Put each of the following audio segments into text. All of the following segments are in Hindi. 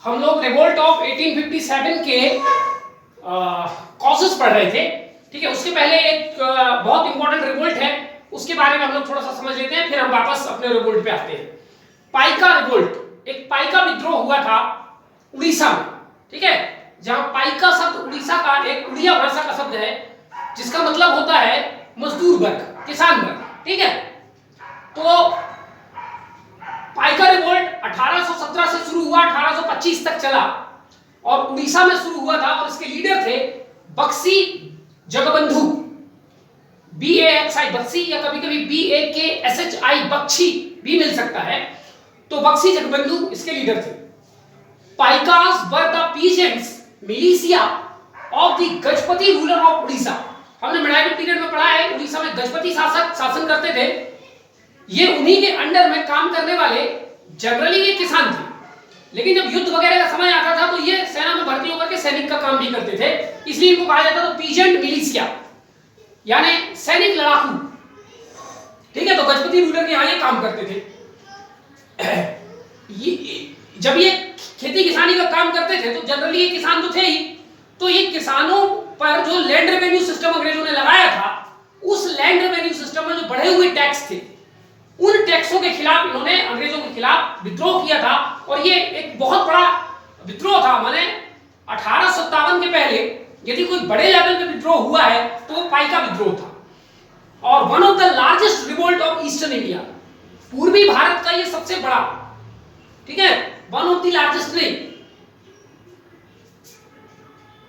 हम लोग रिवोल्ट ऑफ 1857 के कॉजेस पढ़ रहे थे। ठीक है, उसके पहले एक बहुत इंपॉर्टेंट रिवोल्ट है, उसके बारे में हम लोग थोड़ा सा समझ लेते हैं, फिर हम वापस अपने रिवोल्ट पे आते हैं। पाइका रिवोल्ट, एक पाइका विद्रोह हुआ था उड़ीसा में। ठीक है, जहां पाइका शब्द उड़ीसा का एक उड़िया भाषा का शब्द है, जिसका मतलब होता है मजदूर वर्ग, किसान वर्ग। ठीक है, तो पाइका रिवोल्ट 1817 से शुरू हुआ, 1825 तक चला और उड़ीसा में शुरू हुआ था और इसके लीडर थे बक्सी जगबंधु, BAXI बक्सी, या कभी कभी BAKSHI बख्शी भी मिल सकता है। तो बक्सी जगबंधु इसके लीडर थे। Paikas were the peasants militia of the Gajapati ruler of Orissa. हमने मिडाइवल पीरियड में पढ़ा है, उड़ीसा में गजपति शासक शासन करते थे। ये उन्हीं के अंडर में काम करने वाले जनरली ये किसान थे, लेकिन जब युद्ध वगैरह का समय आता था तो ये सेना में भर्ती होकर के सैनिक का काम भी करते थे, इसलिए इनको कहा जाता था पीजेंट मिलिशिया, यानी सैनिक लड़ाकू। ठीक है, तो गजपति रूलर के यहाँ ये काम करते थे। जब ये खेती किसानी का काम करते थे तो जनरली ये किसान तो थे ही, तो ये किसानों पर जो लैंड रेवेन्यू सिस्टम अंग्रेजों ने लगाया था, उस लैंड रेवेन्यू सिस्टम में जो बढ़े हुए टैक्स थे, उन टैक्सों के खिलाफ इन्होंने अंग्रेजों के खिलाफ विद्रोह किया था। और ये एक बहुत बड़ा विद्रोह था, माने 1857 के पहले यदि कोई बड़े लेवल पे विद्रोह हुआ है तो वो पाइका विद्रोह था। और one of the largest revolt of eastern India, पूर्वी भारत का ये सबसे बड़ा, ठीक है, वन ऑफ द लार्जेस्ट नहीं,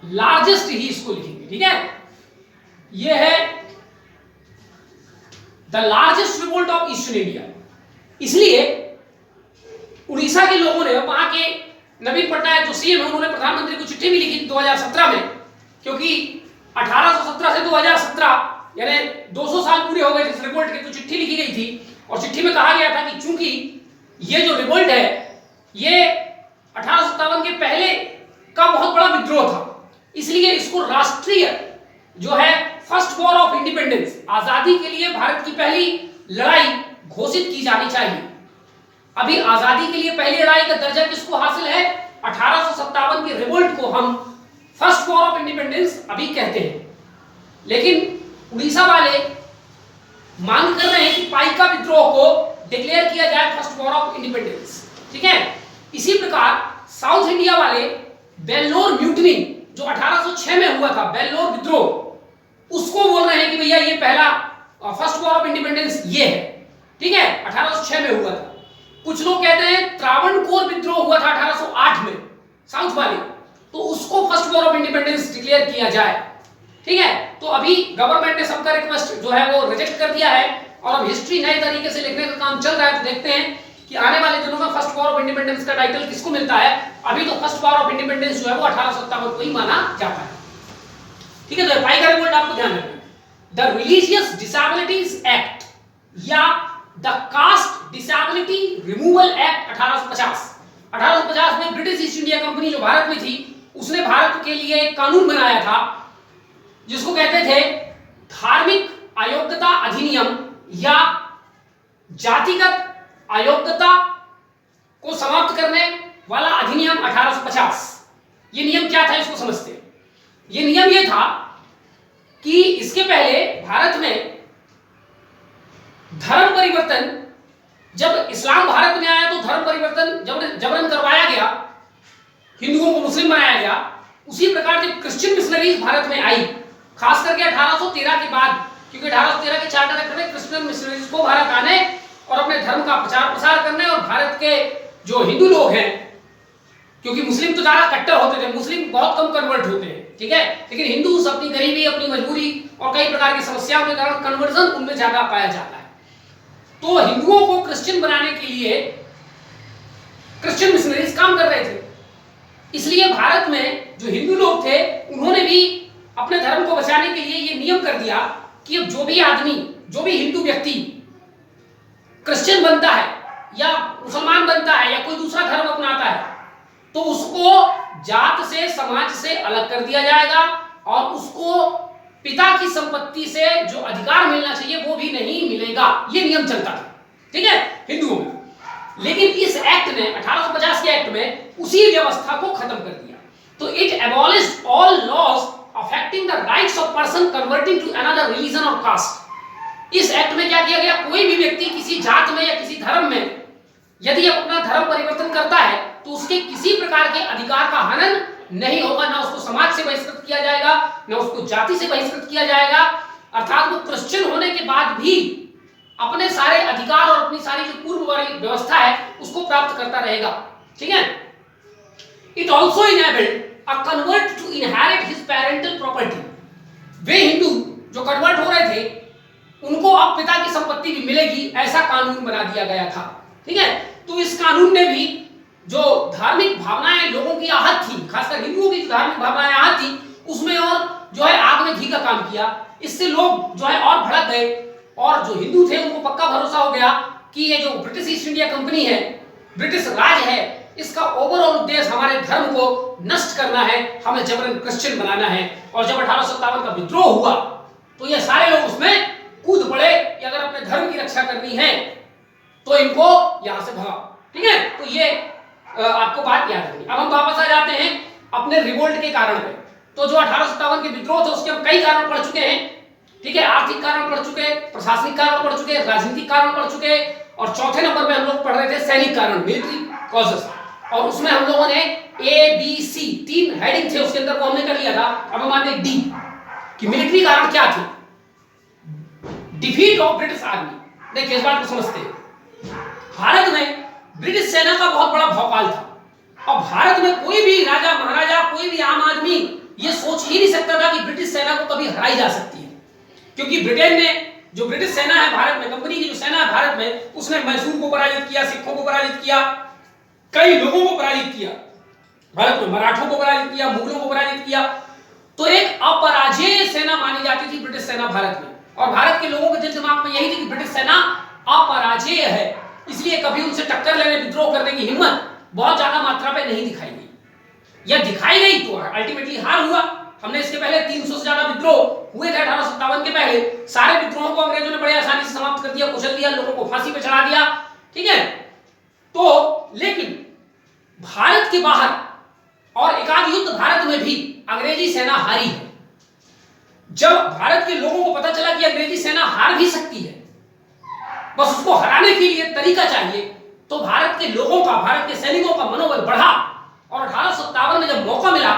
लार्जेस्ट ही इसको लिखेंगे। ठीक है, ये है the largest revolt of eastern India. इसलिए उड़ीसा के लोगों ने, वहां के नवीन पटनायक जो सीएम है, उन्होंने प्रधानमंत्री को चिट्ठी भी लिखी 2017 में, क्योंकि 1817 से 2017 यानी 200 साल पूरे हो गए थे इस रिवोल्ट के, तो चिट्ठी लिखी गई थी और चिट्ठी में कहा गया था कि चूंकि ये जो रिवोल्ट है ये 1857 के पहले का बहुत बड़ा विद्रोह था, इसलिए इसको राष्ट्रीय जो है फर्स्ट वॉर ऑफ इंडिपेंडेंस, आजादी के लिए भारत की पहली लड़ाई घोषित की जानी चाहिए। अभी आजादी के लिए पहली लड़ाई का दर्जा किसको हासिल है? 1857 के रिवोल्ट को हम फर्स्ट वॉर ऑफ इंडिपेंडेंस अभी कहते हैं। लेकिन उड़ीसा वाले मांग कर रहे हैं कि पाइका विद्रोह को डिक्लेयर किया जाए फर्स्ट वॉर ऑफ इंडिपेंडेंस। ठीक है, इसी प्रकार साउथ इंडिया वाले बेल्लोर म्यूटनी जो 1806 में हुआ था, बेल्लोर विद्रोह, उसको बोल रहे हैं कि भैया ये पहला फर्स्ट वॉर ऑफ इंडिपेंडेंस ये है। ठीक है, 1806 में हुआ था। कुछ लोग कहते हैं त्रावणकोर विद्रोह हुआ था 1808 में, साउथ वाले, तो उसको first war of independence declare किया जाए। ठीक है, तो अभी गवर्नमेंट ने सबका रिक्वेस्ट जो है वो रिजेक्ट कर दिया है और अब हिस्ट्री नए तरीके से लिखने का काम चल रहा है। तो देखते हैं कि आने वाले दिनों में फर्स्ट वॉर ऑफ इंडिपेंडेंस का टाइटल किसको मिलता है। अभी तो फर्स्ट वॉर ऑफ इंडिपेंडेंस जो है वो 1857 को ही माना जाता है। ठीक है, तो पाइका रिवोल्ट आपको ध्यान रखना। द रिलीजियस डिसेबिलिटीज एक्ट या the caste disability removal act 1850 में ब्रिटिश ईस्ट इंडिया कंपनी जो भारत में थी, उसने भारत के लिए एक कानून बनाया था जिसको कहते थे धार्मिक अयोग्यता अधिनियम या जातिगत अयोग्यता को समाप्त करने वाला अधिनियम 1850। ये नियम क्या था इसको समझते हैं। ये नियम ये था कि इसके पहले भारत में धर्म परिवर्तन, जब इस्लाम भारत में आया तो धर्म परिवर्तन जबरन करवाया गया, हिंदुओं को मुस्लिम बनाया गया। उसी प्रकार जब क्रिश्चियन मिशनरीज भारत में आई, खास करके 1813 के बाद, क्योंकि 1813 के चार्टर एक्ट में क्रिश्चियन मिशनरीज को भारत आने और अपने धर्म का प्रचार प्रसार करने, और भारत के जो हिंदू लोग हैं, क्योंकि मुस्लिम तो ज्यादा कट्टर होते थे, मुस्लिम बहुत कम कन्वर्ट होते हैं, ठीक है, लेकिन हिंदू अपनी गरीबी, अपनी मजबूरी और कई प्रकार की समस्याओं के कारण कन्वर्जन उनमें ज्यादा पाया जाता है। तो हिंदुओं को क्रिश्चियन बनाने के लिए क्रिश्चियन मिशनरीज काम कर रहे थे। इसलिए भारत में जो हिंदू लोग थे उन्होंने भी अपने धर्म को बचाने के लिए ये नियम कर दिया कि अब जो भी आदमी, जो भी हिंदू व्यक्ति क्रिश्चियन बनता है या मुसलमान बनता है या कोई दूसरा धर्म अपनाता है, तो उसको जात से, समाज से अलग कर दिया जाएगा और उसको पिता की संपत्ति से जो अधिकार मिलना चाहिए वो भी नहीं मिलेगा। ये नियम चलता था, ठीक है, हिंदुओं में। लेकिन इस एक्ट ने, 1850 के एक्ट में उसी व्यवस्था को खत्म कर दिया। तो it abolished all laws affecting the rights of person converting to another religion और कास्ट। इस एक्ट में क्या किया गया, कोई भी व्यक्ति किसी जात में या किसी धर्म में यदि अपना धर्म परिवर्तन करता है तो उसके किसी प्रकार के अधिकार का हनन नहीं होगा, ना उसको समाज से बहिष्कृत किया जाएगा, ना उसको जाति से बहिष्कृत किया जाएगा। अर्थात वो क्रिश्चियन होने के बाद भी अपने सारे अधिकार और अपनी सारी जो पूर्व वाली व्यवस्था है उसको प्राप्त करता रहेगा। ठीक है। It also enabled a convert to inherit his parental property. वे हिंदू जो कन्वर्ट हो रहे थे उनको अब पिता की संपत्ति भी मिलेगी, ऐसा कानून बना दिया गया था। ठीक है। तो इस कानून ने भी जो धार्मिक भावनाएं लोगों की आहत थी, खासकर हिंदुओं की जो धार्मिक भावनाएं आहत थी, उसमें और जो है आग में घी का काम किया। इससे लोग जो है और भड़क गए और जो हिंदू थे उनको पक्का भरोसा हो गया कि ये जो ब्रिटिश ईस्ट इंडिया कंपनी है, ब्रिटिश राज है, इसका ओवरऑल उद्देश्य हमारे धर्म को नष्ट करना है, हमें जबरन क्रिश्चियन बनाना है। और जब 1857 का विद्रोह हुआ तो ये सारे लोग उसमें कूद पड़े कि अगर अपने धर्म की रक्षा करनी है तो इनको यहां से भगाओ। ठीक है। तो ये आपको बात याद रखनी। अब हम वापस आ जाते हैं अपने रिवोल्ट के कारण पे। तो जो 1857 के विद्रोह थे उसके हम कई कारण पढ़ चुके हैं। ठीक है। आर्थिक कारण पढ़ चुके, प्रशासनिक कारण पढ़ चुके, राजनीतिक कारण पढ़ चुके, और चौथे नंबर में हम लोग पढ़ रहे थे सैनिक कारण, मिलिट्री कॉजेस। और उसमें हम लोगों ने ए बी सी 3 हेडिंग थे, उसके अंदर वो हमने कर लिया था। अब हम आते हैं डी कि मिलिट्री कारण क्या थे। Defeat of British army. देखिए इस बात को समझते हैं, भारत में ब्रिटिश सेना का बहुत बड़ा भौकाल था और भारत में कोई भी राजा महाराजा, कोई भी आम आदमी ये सोच ही नहीं सकता था कि ब्रिटिश सेना को कभी हराई जा सकती है। क्योंकि ब्रिटेन ने, जो ब्रिटिश सेना है भारत में, कंपनी की जो सेना है भारत में, उसने मैसूर को पराजित किया, सिखों को पराजित किया, कई लोगों को पराजित किया, भारत में मराठों को पराजित किया, मुगलों को पराजित किया। तो एक अपराजेय सेना मानी जाती थी ब्रिटिश सेना भारत में, और भारत के लोगों के दिल दिमाग में यही थी कि ब्रिटिश सेना अपराजेय है, इसलिए कभी उनसे टक्कर लेने, विद्रोह करने की हिम्मत बहुत ज्यादा मात्रा में नहीं दिखाई गई। या दिखाई गई तो अल्टीमेटली हार हुआ। हमने इसके पहले 300 से ज्यादा विद्रोह हुए थे 1857 के पहले। सारे विद्रोहों को अंग्रेजों ने बड़े आसानी से समाप्त कर दिया, कुचल दिया, लोगों को फांसी पे चढ़ा दिया। ठीक है। तो लेकिन भारत के बाहर और एकाध युद्ध भारत में भी अंग्रेजी सेना हारी है। जब भारत के लोगों को पता चला कि अंग्रेजी सेना हार भी सकती है, बस उसको हराने के लिए तरीका चाहिए, तो भारत के लोगों का, भारत के सैनिकों का मनोबल बढ़ा। और 1857 में जब मौका मिला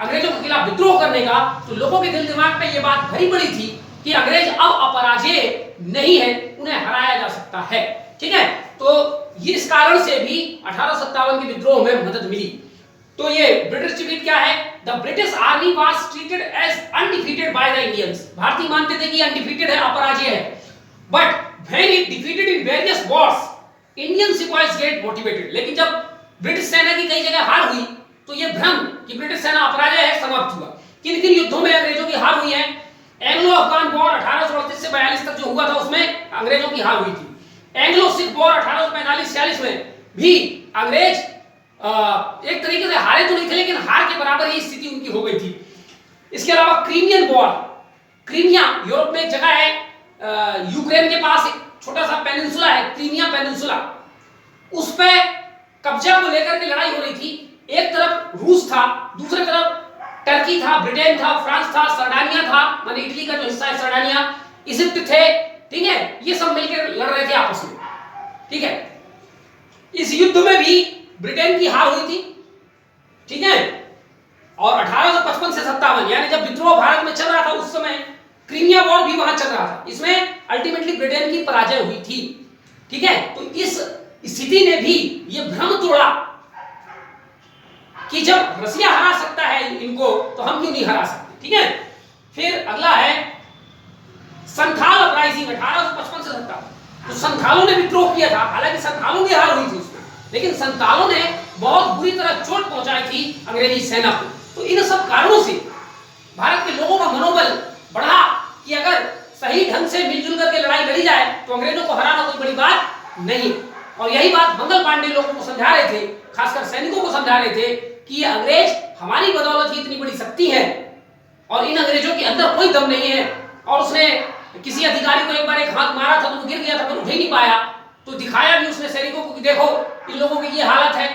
अंग्रेजों के खिलाफ विद्रोह करने का, तो लोगों के दिल दिमाग में यह बात भरी पड़ी थी कि अंग्रेज अब अपराजेय नहीं है, उन्हें हराया जा सकता है। ठीक है। तो ये इस कारण से भी 1857 के विद्रोह में मदद मिली। तो ये ब्रिटिश डिफीट क्या है? The British army was treated as undefeated by the Indians. भारतीय मानते थे कि अनडिफीटेड है, अपराजेय है। But when it defeated in various wars, Indian sepoys get motivated. लेकिन जब ब्रिटिश सेना की कई जगह हार हुई तो ये भ्रम कि ब्रिटिश सेना अपराजेय है समाप्त हुआ। किन किन युद्धों में अंग्रेजों की हार हुई है? एंग्लो अफगान वॉर 1838 से 42 तक जो हुआ था उसमें अंग्रेजों की हार हुई थी। एंग्लो सिख वॉर 1845-46 में भी अंग्रेज एक तरीके से हारे तो नहीं थे, लेकिन हार के बराबर ही स्थिति उनकी हो गई थी। इसके अलावा क्रीमियन वॉर, क्रीमिया यूरोप में एक जगह है, यूक्रेन के पास एक छोटा सा पेनिनसुला है, क्रीमिया पेनिनसुला, उस पे कब्जा को लेकर के लड़ाई हो रही थी। एक तरफ रूस था, दूसरी तरफ टर्की था, ब्रिटेन था, फ्रांस था, सरडानिया था, माने इटली का जो हिस्सा है सरडानिया, इजिप्ट थे। ठीक है। ये सब मिलकर लड़ रहे थे आपस में। ठीक है। इस युद्ध में भी ब्रिटेन की हार हुई थी। ठीक है। और 1855 से 57 यानी जब विद्रोह भारत में चल रहा था उस समय क्रीमिया वॉर भी वहां चल रहा था। इसमें अल्टीमेटली ब्रिटेन की पराजय हुई थी। ठीक है। तो इस स्थिति ने भी यह भ्रम तोड़ा कि जब रसिया हरा सकता है इनको तो हम क्यों नहीं हरा सकते। ठीक है। फिर अगला है संथाल अपराइजिंग 1855 से 57। तो संथालों ने विद्रोह किया था, हालांकि संथालों की हार हुई थी उसमें, लेकिन संथालों ने बहुत बुरी तरह चोट पहुंचाई थी अंग्रेजी सेना को। तो इन सब कारणों से भारत के लोगों का मनोबल बढ़ा कि अगर सही ढंग से मिलजुल करके लड़ाई लड़ी जाए तो अंग्रेजों को हराना कोई बड़ी बात नहीं। और यही बात मंगल पांडे लोगों को समझा रहे थे, खासकर सैनिकों को समझा रहे थे कि ये अंग्रेज हमारी बदौलत ही इतनी बड़ी शक्ति है और इन अंग्रेजों के अंदर कोई दम नहीं है। और उसने किसी अधिकारी को एक बार एक हाथ मारा था तो वो गिर गया था, पर उठ ही नहीं पाया। तो दिखाया भी उसने सैनिकों को कि देखो इन लोगों की ये हालत है,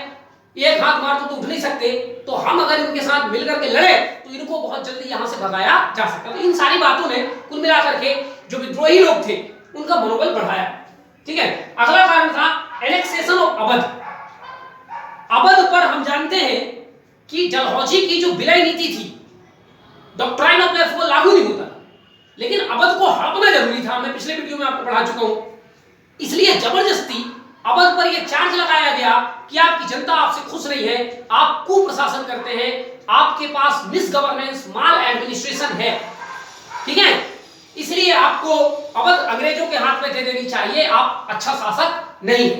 एक हाथ मार तो उठ नहीं सकते, तो हम अगर इनके साथ मिलकर के लड़े तो इनको बहुत जल्दी यहां से भगाया जा सकता। तो इन सारी बातों ने कुल मिलाकर के जो विद्रोही लोग थे उनका मनोबल बढ़ाया। ठीक है, अगला कारण था एनेक्सेशन ऑफ अवध। अवध पर हम जानते हैं कि डलहौजी की जो विलय नीति थी, डॉक्ट्राइन ऑफ लेफ्ट, वो लागू नहीं होता, लेकिन अवध को हड़पना जरूरी था। मैं पिछले वीडियो में आपको पढ़ा चुका हूं। इसलिए जबरदस्ती अवध पर यह चार्ज लगाया गया कि आपकी जनता आपसे खुश नहीं है, आप कुप्रशासन करते हैं, आपके पास मिस गवर्नेंस, माल एडमिनिस्ट्रेशन है। ठीक है, इसलिए आपको अवध अंग्रेजों के हाथ में दे देनी चाहिए, आप अच्छा शासक नहीं।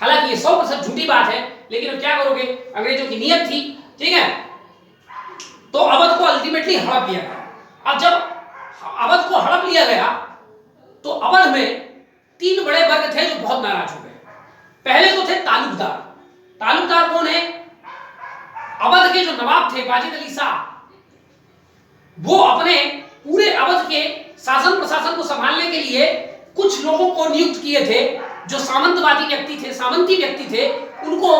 हालांकि ये 100% झूठी बात है, लेकिन अब क्या करोगे, अंग्रेजों की नीयत थी। ठीक है, तो अवध को अल्टीमेटली हड़प लिया गया। अब जब अवध को हड़प लिया गया तो अवध में 3 बड़े वर्ग थे जो बहुत नाराज हो गए। पहले तो थे तालुकदार। तालुकदार कौन है? अवध के जो नवाब थे वाजिद अली शाह, वो अपने पूरे अवध के शासन प्रशासन को संभालने के लिए कुछ लोगों को नियुक्त किए थे जो सामंतवादी व्यक्ति थे, सामंती व्यक्ति थे, उनको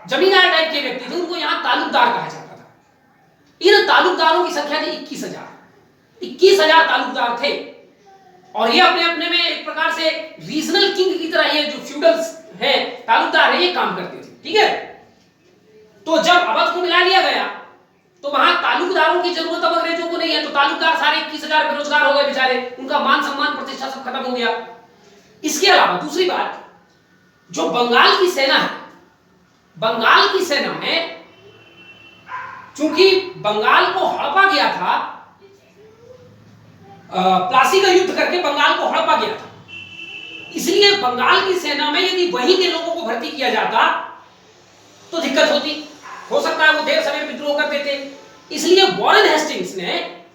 जमींदार टाइप के व्यक्ति थे, उनको यहां तालुकदार कहा जाता था। इन तालुकदारों की संख्या थी 21,000 तालुकदार थे, और ये अपने अपने में एक प्रकार से रीजनल किंग की तरह, ये जो फ्यूडल्स है, तालुकदार है, ये काम करते थे। ठीक है, तो जब अवध को मिला लिया गया तो वहां तालुकदारों की जरूरत अब अंग्रेजों को नहीं है, तो तालुकदार सारे 21,000 बेरोजगार हो गए बेचारे, उनका मान सम्मान प्रतिष्ठा सब खत्म हो गया। इसके अलावा दूसरी बात, जो बंगाल की सेना है, बंगाल की सेना में चूंकि बंगाल को हड़पा गया था, प्लासी का युद्ध करके बंगाल को हड़पा गया था, इसलिए बंगाल की सेना में यदि वहीं के लोगों को भर्ती किया जाता तो दिक्कत होती, हो सकता है वो देर सवेर विद्रोह कर देते। इसलिए वॉरेन हेस्टिंग्स ने,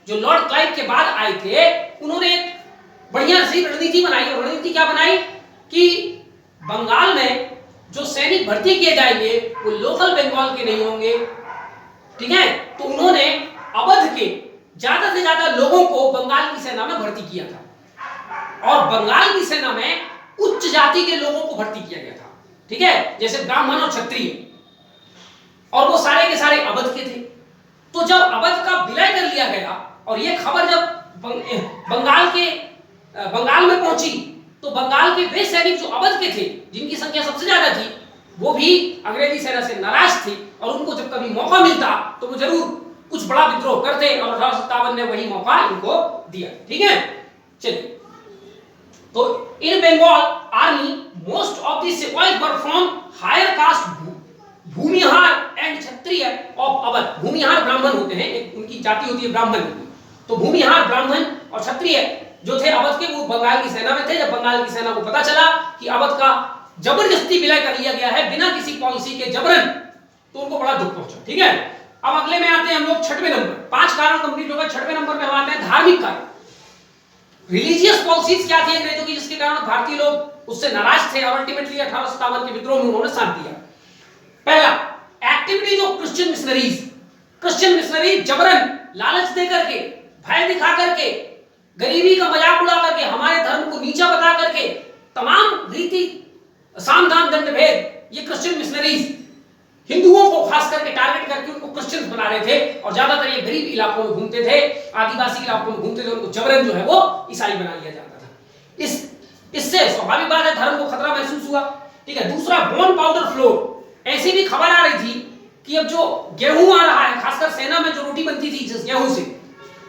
जो लॉर्ड क्लाइव के बाद आए थे, उन्होंने एक बढ़िया सी रणनीति बनाई। और रणनीति क्या बनाई कि बंगाल में जो सैनिक भर्ती किए जाएंगे वो लोकल बंगाल के नहीं होंगे। ठीक है, तो उन्होंने अवध के ज्यादा से ज्यादा लोगों को बंगाल की सेना में भर्ती किया था, और बंगाल की सेना में उच्च जाति के लोगों को भर्ती किया गया था। ठीक है, जैसे ब्राह्मण और क्षत्रिय, और वो सारे के सारे अवध के थे। तो जब अवध का विलय कर लिया गया और ये खबर जब बंगाल में पहुंची, तो बंगाल के वे सैनिक जो अवध के थे, जिनकी संख्या सबसे ज्यादा थी, वो भी अंग्रेजी सेना से नाराज थे, और उनको जब कभी मौका मिलता तो वो जरूर कुछ बड़ा विद्रोह करते, और 1857 ने वही मौका इनको दिया। ठीक है, चलिए, तो in Bengal army most of the sepoys were from higher caste Bhumihar and Kshatriya of Awadh. Bhumihar Brahmin होते हैं, एक उनकी जाति होती है ब्राह्मण, तो भूमिहार ब्राह्मण और क्षत्रिय जो थे अवध के, वो बंगाल की सेना में थे। जब बंगाल की सेना को पता चला कि अवध का जबरदस्ती विलय कर लिया गया है बिना किसी पॉलिसी के जबरन, तो उनको बड़ा दुख पहुंचा। ठीक है, अब अगले में आते हैं हम लोग 6वें नंबर। 5 कारण कंप्लीट हो गए। 6वें नंबर पे हम आते हैं धार्मिक कारण। रिलीजियस पॉलिसीज क्या थी अंग्रेजों की, जिसके कारण भारतीय लोग उससे नाराज थे, और अल्टीमेटली 1857 के विद्रोह में उन्होंने साथ दिया। पहला, activities of Christian missionaries. Christian missionary जबरन लालच दे करके, भय दिखा करके, गरीबी का मजाक उड़ा करके, हमारे धर्म को नीचा बता करके, तमाम रीति साम दाम दंड भेद, ये क्रिश्चियन मिशनरीज हिंदुओं को खास करके टारगेट करके उनको क्रिश्चियन बना रहे थे, और ज्यादातर ये गरीब इलाकों में घूमते थे, आदिवासी इलाकों में घूमते थे, उनको जबरन जो है वो ईसाई बना लिया जाता था। इससे स्वाभाविक बात है धर्म को खतरा महसूस हुआ। ठीक है, दूसरा, बोन पाउडर फ्लोर। ऐसी भी खबर आ रही थी कि अब जो गेहूं आ रहा है, खासकर सेना में जो रोटी बनती थी जिस गेहूं से,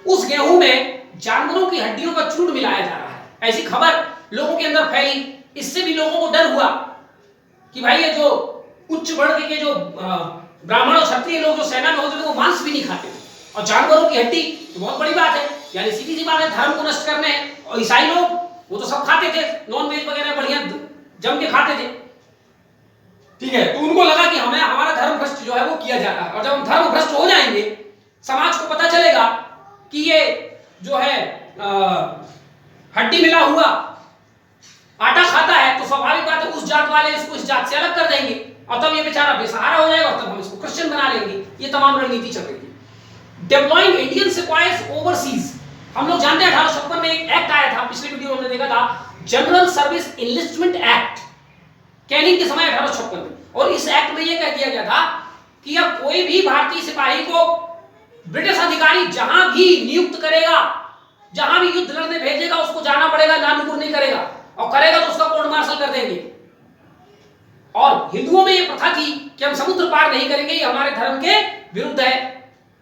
उस गेहूं में जानवरों की हड्डियों का चूर्ण मिलाया जा रहा है। ऐसी खबर लोगों के अंदर फैली। इससे भी लोगों को डर हुआ कि भाई ये जो उच्च वर्ग के जो ब्राह्मण और क्षत्रिय लोग जो सेना में होते थे वो मांस भी नहीं खाते थे, और जानवरों की हड्डी तो बहुत बड़ी बात है, यानी सीधी सी बात है धर्म को नष्ट करने। और ईसाई लोग वो तो सब खाते थे, नॉन वेज वगैरह बढ़िया जम के खाते थे। ठीक है, तो उनको लगा कि हमें हमारा धर्म भ्रष्ट जो है वो किया जा रहा है, और जब हम धर्म भ्रष्ट हो जाएंगे, समाज को पता चलेगा कि ये जो है हड्डी मिला हुआ आटा खाता है, तो स्वाभाविक बात है उस जात वाले इसको इस जात से अलग कर देंगे, और तब ये बेचारा बेसहारा हो जाएगा, और तब हम इसको क्रिश्चियन बना लेंगे। ये तमाम रणनीति चल रही थी। डेप्लॉइंग इंडियन सिपाहीज ओवरसीज। हम लोग जानते हैं 1856 में एक एक्ट आया था, पिछले वीडियो में हमने देखा था, general service enlistment act, Canning के समय 1856 में। और इस एक्ट में यह कह दिया गया था कि अब कोई भी भारतीय सिपाही को ब्रिटिश अधिकारी जहां भी नियुक्त करेगा, जहां भी युद्ध लड़ने भेजेगा, उसको जाना पड़ेगा, नानुकुर नहीं करेगा, और करेगा तो उसका कोर्ट मार्शल कर देंगे। और हिंदुओं में यह प्रथा थी कि हम समुद्र पार नहीं करेंगे, ये हमारे धर्म के विरुद्ध है,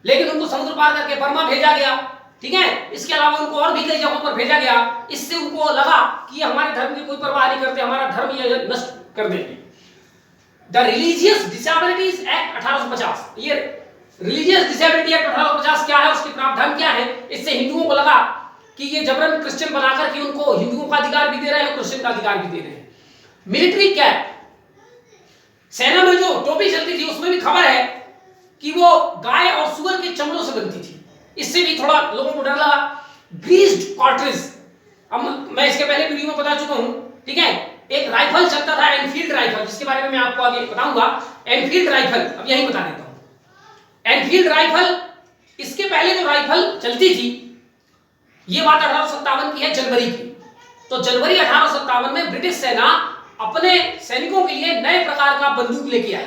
लेकिन उनको समुद्र पार करके बर्मा भेजा गया, ठीक है। इसके अलावा उनको और भी कई जगहों पर भेजा गया। इससे उनको लगा कि हमारे धर्म की कोई परवाह नहीं करते, हमारा धर्म ये नष्ट कर देंगे। द रिलीजियस डिसेबिलिटीज एक्ट 1850, ये रिलीजियस डिसेबिलिटी एक्ट 1850 क्या है, उसके प्रावधान क्या है, इससे हिंदुओं को लगा कि ये जबरन क्रिश्चियन बनाकर के उनको हिंदुओं का अधिकार भी दे रहे हैं, क्रिश्चियन का अधिकार भी दे रहे हैं। मिलिट्री कैप, सेना में जो टोपी चलती थी उसमें भी खबर है कि वो गाय और सुअर के चमड़ों से बनती थी, इससे भी थोड़ा लोगों को डर लगा। ग्रीस्ड कार्ट्रिज, अब मैं इसके पहले वीडियो में बता चुका हूं, ठीक है। एक राइफल चलता था, एनफील्ड राइफल, जिसके बारे में मैं आपको आगे बताऊंगा। एनफील्ड राइफल अब यही बता देता हूं। एनफील्ड राइफल, इसके पहले जो राइफल चलती थी, ये बात 1857 की है, जनवरी की। तो जनवरी 1857 में ब्रिटिश सेना अपने सैनिकों के लिए नए प्रकार का बंदूक लेके आई।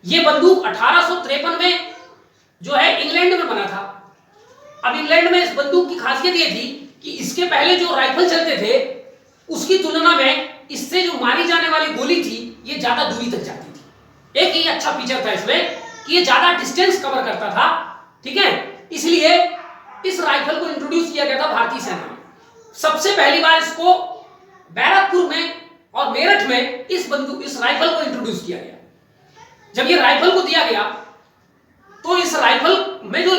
ये बंदूक 1853 में जो है इंग्लैंड में बना था। अब इंग्लैंड में इस बंदूक की खासियत ये थी कि इसके पहले जो राइफल चलते थे उसकी तुलना में इससे जो मारी जाने वाली गोली थी ये ज्यादा दूरी तक जाती थी। एक ही अच्छा फीचर था इसमें कि ये ज्यादा डिस्टेंस कवर करता था, ठीक है। इसलिए इस राइफल को इंट्रोड्यूस किया गया था भारतीय सेना में। सबसे पहली बार इसको बैरकपुर में और मेरठ में इस राइफल को इंट्रोड्यूस किया गया। जब ये राइफल को दिया गया तो इस राइफल में जो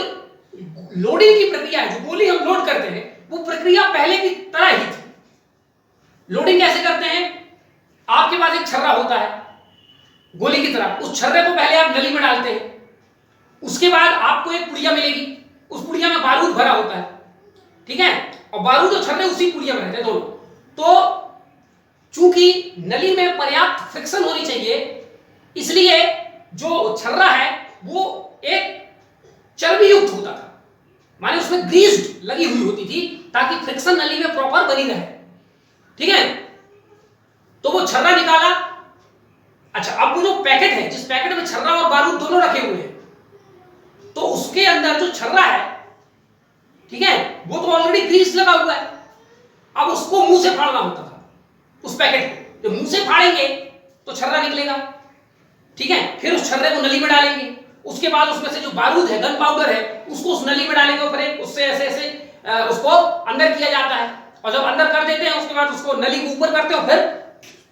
लोडिंग की प्रक्रिया है, जो गोली हम लोड करते हैं, वो प्रक्रिया पहले की तरह ही थी। लोडिंग कैसे करते हैं, आपके पास एक छर्रा होता है गोली की तरह, उस छर्रे को पहले आप नली में डालते हैं, उसके बाद आपको एक पुड़िया मिलेगी, उस पुड़िया में बारूद भरा होता है, ठीक है, और बारूद और छर्रे उसी पुड़िया में रहते हैं दोनों। तो चूंकि नली में पर्याप्त फ्रिक्शन होनी चाहिए, इसलिए जो छर्रा है वो एक चर्बी युक्त होता था, माने उसमें ग्रीस्ड लगी हुई होती थी ताकि फ्रिक्शन नली में प्रॉपर बनी रहे, ठीक है। तो वो छर्रा निकाला। अच्छा, अब वो जो पैकेट है, जिस पैकेट में छर्रा और बारूद दोनों रखे हुए हैं, तो उसके अंदर जो छर्रा है, ठीक है, वो तो ऑलरेडी ग्रीस लगा हुआ है। अब उसको मुंह से फाड़ना होता था, उस पैकेट को जब मुंह से फाड़ेंगे तो छर्रा निकलेगा, ठीक है। फिर उस छर्रे को नली में डालेंगे, उसके बाद उसमें से जो बारूद है, गन पाउडर है, उसको उस नली में डालेंगे, और फिर उससे ऐसे ऐसे उसको अंदर किया जाता है, और जब अंदर कर देते हैं उसके बाद उसको नली को ऊपर करते हैं और फिर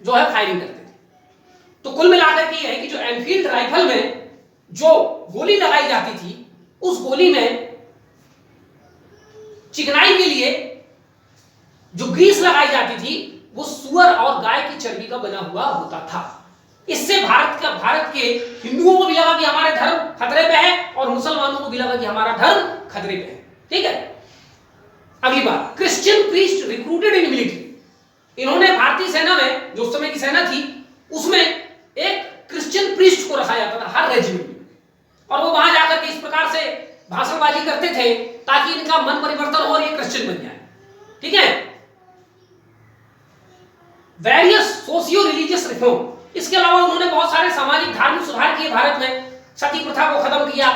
जो है फायरिंग करते हैं। तो कुल मिलाकर के ये है कि जो एनफील्ड राइफल में जो गोली लगाई जाती थी, उस गोली में चिकनाई के लिए जो ग्रीस लगाई जाती थी वो सुअर और गाय की चर्बी का बना हुआ होता था। इससे भारत के हिंदुओं को भी लगा कि हमारे धर्म खतरे पे है, और मुसलमानों को भी लगा कि हमारा धर्म खतरे पे है, ठीक है। अगली बात, Christian priest recruited in military. इन्होंने भारतीय सेना में, जो उस समय की सेना थी, उसमें एक क्रिश्चियन प्रीस्ट को रखा जाता था हर रेजिमेंट में, और वो वहां जाकर के इस प्रकार से भाषणबाजी करते थे ताकि इनका मन परिवर्तन हो और ये क्रिश्चियन बन जाए, ठीक है। वेरियस सोशियो रिलीजियस रिफॉर्म, इसके अलावा उन्होंने बहुत सारे सामाजिक धार्मिक सुधार किए भारत में। सती प्रथा को खत्म किया,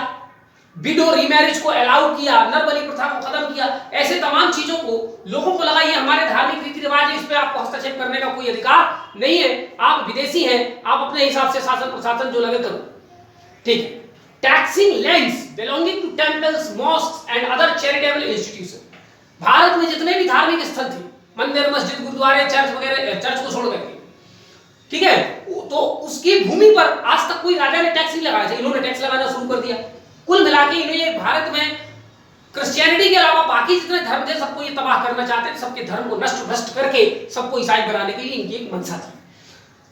विडो रीमैरिज को अलाउ किया, नरबली प्रथा को खत्म किया। ऐसे तमाम चीजों को लोगों को लगा ये हमारे धार्मिक रीति रिवाज है, इस पे आपको हस्तक्षेप करने का कोई अधिकार नहीं है, आप विदेशी हैं, आप अपने हिसाब से शासन प्रशासन जो लगे करो, ठीक है। Taxing lands belonging to temples, mosques and other charitable institution. Bharat में जितने भी धार्मिक स्थल थे, मंदिर, मस्जिद, गुरुद्वारे, चर्च वगैरह, चर्च को छोड़ करके, ठीक है, तो उसकी भूमि पर आज तक कोई राजा ने टैक्स नहीं लगाया था, इन्होंने टैक्स लगाना शुरू कर दिया। कुल मिला के इन्हें भारत में क्रिश्चियनिटी के अलावा बाकी जितने धर्म थे सबको ये तबाह करना चाहते थे, सबके धर्म को नष्ट भ्रष्ट करके सबको ईसाई बनाने के लिए इनकी एक मंशा थी,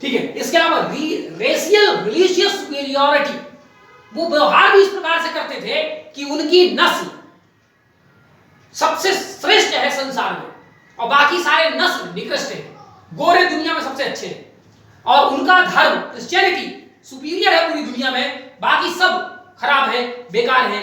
ठीक है। इसके अलावा रेशियल रिलीजियस सुपीरियरिटी, वो व्यवहार भी इस प्रकार से करते थे कि उनकी नस्ल सबसे श्रेष्ठ है संसार में और बाकी सारे नस्ल निकृष्ट हैं, गोरे दुनिया में सबसे अच्छे हैं, और उनका धर्म क्रिश्चियनिटी सुपीरियर है पूरी दुनिया में, बाकी सब खराब है, बेकार है।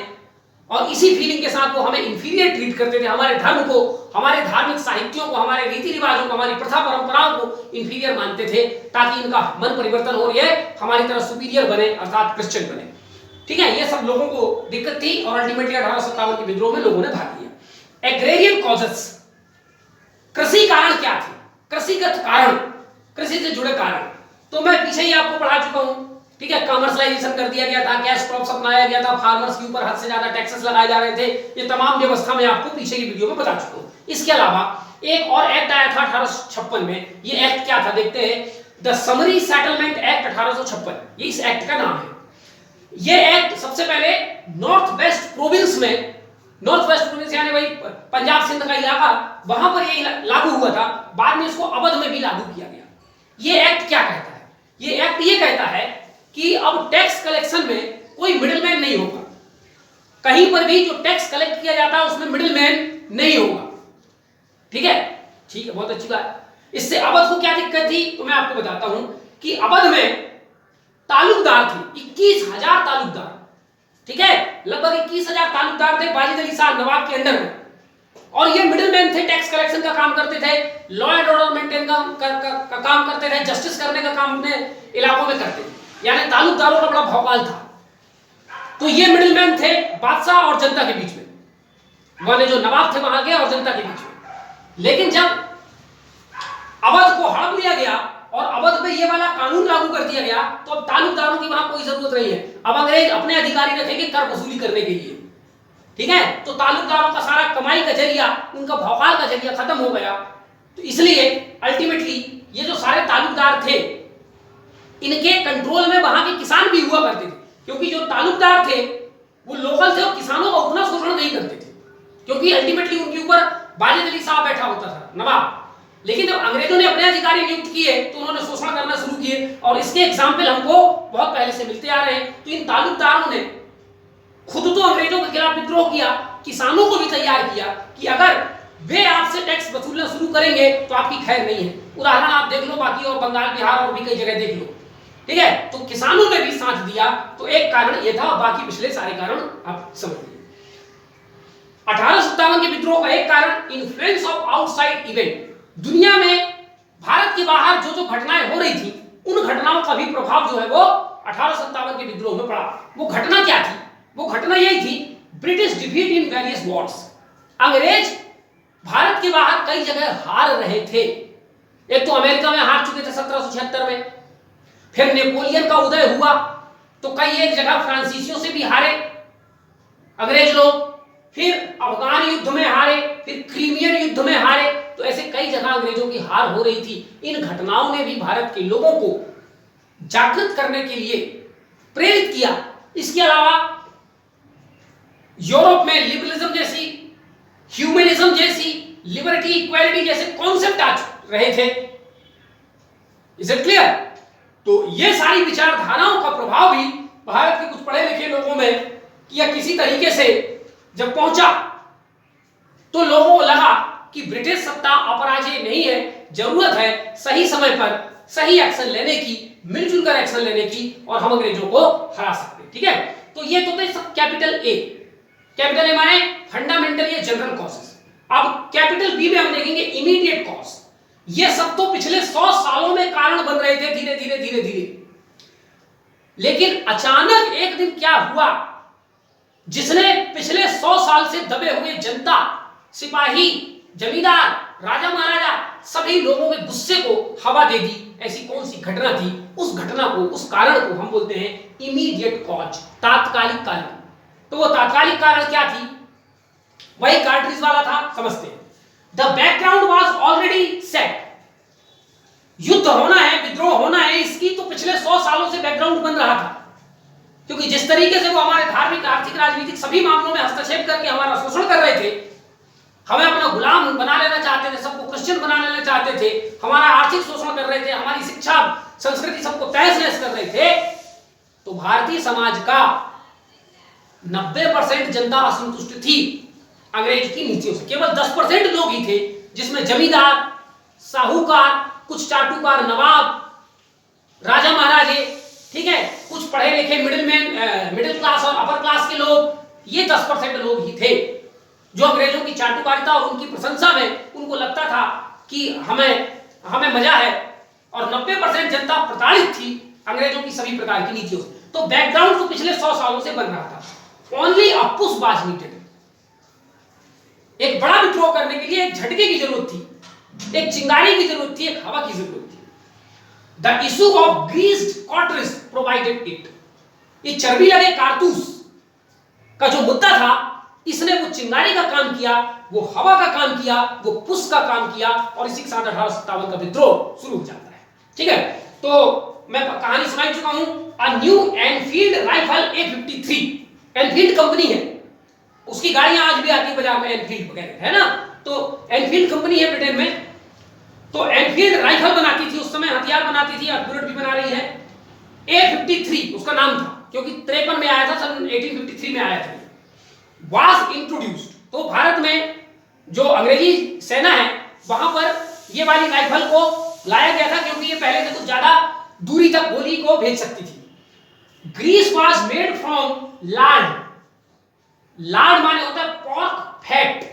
और इसी फीलिंग के साथ वो हमें इंफीरियर ट्रीट करते थे, हमारे धर्म को, हमारे धार्मिक साहित्यों को, हमारे रीति रिवाजों को, हमारी प्रथा परंपराओं को इंफीरियर मानते थे ताकि इनका मन परिवर्तन हो, ये हमारी तरह सुपीरियर बने, अर्थात क्रिश्चियन बने। ठीक है, ये सब लोगों को दिक्कत थी और अल्टीमेटली 1857 के विद्रोह में लोगों ने भाग लिया। एग्रेरियन कॉजेस, कृषि कारण क्या थे, कृषिगत कारण, कृषि से जुड़े कारण, तो मैं पीछे ही आपको पढ़ा चुका हूं। ठीक है, कमर्शलाइजेशन कर दिया गया था, कैश क्रॉप्स अपनाया गया था, फार्मर्स के ऊपर हद से ज्यादा टैक्सेस लगाए जा रहे थे, ये तमाम व्यवस्था मैं आपको पीछे की वीडियो में बता चुका हूं। इसके अलावा एक और एक्ट आया था 1856 में, ये एक्ट क्या था देखते हैं, द समरी सेटलमेंट एक्ट 1856, ये इस एक्ट का नाम है। ये एक्ट सबसे पहले नॉर्थ वेस्ट प्रोविंस में, नॉर्थ वेस्ट प्रोविंस यानी वही पंजाब सिंध का इलाका, वहां पर ये लागू हुआ था, बाद में इसको अवध में भी लागू किया गया। ये एक्ट क्या कहता है, ये एक्ट ये कहता है कि अब टैक्स कलेक्शन में कोई मिडिलमैन नहीं होगा, कहीं पर भी जो टैक्स कलेक्ट किया जाता है उसमें मिडिलमैन नहीं होगा। ठीक है, ठीक है, बहुत अच्छी बात। इससे अवध को क्या दिक्कत थी तो मैं आपको बताता हूं कि अवध में तालुकदार थे 21,000 तालुकदार। ठीक है, लगभग 21,000 तालुकदार थे वाजिद अली शाह नवाब के अंडर में, और ये मिडिलमैन थे, टैक्स कलेक्शन का काम करते थे, लॉ एंड ऑर्डर मेंटेन का काम करते थे, जस्टिस करने का काम अपने इलाकों में करते थे, यानी तालुकदारों का बड़ा भौकाल था। तो ये मिडिलमैन थे बादशाह और जनता के बीच में, माने जो नवाब थे वहां के और जनता के बीच में। लेकिन जब अवध को हड़प लिया गया और अवध पे ये वाला कानून लागू कर दिया गया, तो अब तालुकदारों की वहां कोई जरूरत नहीं है, अब अंग्रेज अपने अधिकारी रखेंगे कर वसूली करने के लिए। ठीक है, तो तालुकदारों का सारा कमाई का जरिया, उनका भौकाल का जरिया खत्म हो गया। तो इसलिए अल्टीमेटली ये जो सारे तालुकदार थे, इनके कंट्रोल में वहां के किसान भी हुआ करते थे, क्योंकि जो तालुकदार थे वो लोकल थे और किसानों का उतना शोषण नहीं करते थे, क्योंकि अल्टीमेटली उनके ऊपर वाजिद अली साहब बैठा होता था, नवाब। लेकिन जब अंग्रेजों ने अपने अधिकारी नियुक्त किए तो उन्होंने शोषण करना शुरू किए, और इसके एग्जाम्पल हमको बहुत पहले से मिलते आ रहे हैं। तो इन तालुकदारों ने खुद तो अंग्रेजों के खिलाफ विद्रोह किया, किसानों को भी तैयार किया कि अगर वे आपसे टैक्स वसूलना शुरू करेंगे तो आपकी खैर नहीं है। उदाहरण आप देख लो, बाकी और बंगाल, बिहार और भी कई जगह देख लो। ठीक है, तो किसानों ने भी साथ दिया, तो एक कारण यह था, बाकी पिछले सारे कारण आप समझ लीजिए। 1857 के विद्रोह का एक कारण इन्फ्लुएंस ऑफ आउटसाइड इवेंट, दुनिया में भारत के बाहर जो जो घटनाएं हो रही थी, उन घटनाओं का भी प्रभाव जो है वो 1857 के विद्रोह में पड़ा। वो घटना क्या थी, वो घटना यही थी, British defeat in various Wars. अंग्रेज भारत के बाहर कई जगह हार रहे थे। एक तो अमेरिका में हार चुके थे 1776 में, फिर नेपोलियन का उदय हुआ तो कई एक जगह फ्रांसीसियों से भी हारे अंग्रेज लोग, फिर अफगान युद्ध में हारे, फिर क्रीमियन युद्ध में हारे। तो ऐसे कई जगह अंग्रेजों की हार हो रही थी। इन घटनाओं ने भी भारत के लोगों को जागृत करने के लिए प्रेरित किया। इसके अलावा यूरोप में लिबरलिज्म जैसी, ह्यूमनिज्म जैसी, लिबर्टी, इक्वालिटी जैसे कॉन्सेप्ट आ रहे थे। Is it clear? तो ये सारी विचारधाराओं का प्रभाव भी भारत के कुछ पढ़े लिखे लोगों में या किसी तरीके से जब पहुंचा, तो लोगों को लगा कि ब्रिटिश सत्ता अपराजय नहीं है, जरूरत है सही समय पर सही एक्शन लेने की, मिलजुल कर एक्शन लेने की, और हम अंग्रेजों को हरा सकते हैं। ठीक है, तो ये तो थे सब कैपिटल ए। कैपिटल ए माने फंडामेंटल या जनरल कॉजेस। अब कैपिटल बी में हम देखेंगे इमीडिएट कॉज। ये सब तो पिछले 100 सालों में कारण बन रहे थे, धीरे धीरे धीरे धीरे। लेकिन अचानक एक दिन क्या हुआ जिसने पिछले 100 साल से दबे हुए जनता, सिपाही, जमींदार, राजा महाराजा सभी लोगों के गुस्से को हवा दे दी। ऐसी कौन सी घटना थी? उस घटना को, उस कारण को हम बोलते हैं इमीडिएट कॉज, तात्कालिक कारण। तो वो तात्कालिक कारण क्या थी? वही कार्ट्रिज वाला था, समझते हैं। The background was already set. युद्ध होना है, विद्रोह होना है, इसकी तो पिछले 100 सालों से बैकग्राउंड बन रहा था, क्योंकि जिस तरीके से वो हमारे धार्मिक, आर्थिक, राजनीतिक सभी मामलों में हस्तक्षेप करके हमारा शोषण कर रहे थे, हमें अपना गुलाम बना लेना चाहते थे, सबको क्रिश्चियन बना लेना चाहते थे, हमारा आर्थिक शोषण कर रहे थे, हमारी शिक्षा संस्कृति सबको तहस नहस कर रहे थे, तो भारतीय समाज का 90% जनता असंतुष्ट थी अंग्रेज की नीतियों से। केवल 10% लोग ही थे जिसमें जमींदार, साहूकार, कुछ चाटुकार, नवाब, राजा महाराजे, ठीक है, कुछ पढ़े लिखे मिडिल क्लास और अपर क्लास के लोग, ये 10% लोग ही थे जो अंग्रेजों की चाटुकारिता और उनकी प्रशंसा में उनको लगता था कि हमें मजा है, और 90% जनता प्रताड़ित थी अंग्रेजों की सभी प्रकार की नीतियों से। तो बैकग्राउंड तो पिछले 100 सालों से बन रहा था। Only a push was needed. एक बड़ा विद्रोह करने के लिए एक झटके की जरूरत थी, एक चिंगारी की जरूरत थी, एक हवा की जरूरत थी। The issue of greased cartridge provided it. ये चर्बी लगे कारतूस का जो मुद्दा था, इसने वो चिंगारी का काम किया, वो हवा का काम किया, वो पुश का काम किया, और इसी के साथ 1857 का विद्रोह शुरू हो जाता है। ठीक है, तो मैं कहानी सुना चुका हूं। A new Enfield rifle A53, Enfield company है, उसकी गाड़ियां आज भी आती है बाजार में, एनफील्ड वगैरह है ना। तो एनफील्ड कंपनी है ब्रिटेन में, तो एनफील्ड राइफल बनाती थी उस समय, हथियार बनाती थी, अब बुलेट भी बना रही है। A53 उसका नाम था, क्योंकि 53 में आया था, सन 1853 में आया था। वाज इंट्रोड्यूस्ड, तो भारत में जो अंग्रेजी सेना है वहां पर ये वाली राइफल को लाया गया था, क्योंकि ये पहले से कुछ ज्यादा दूरी तक गोली को भेज सकती थी। Grease was made from lard. Lard माने होता है पॉर्क फैट।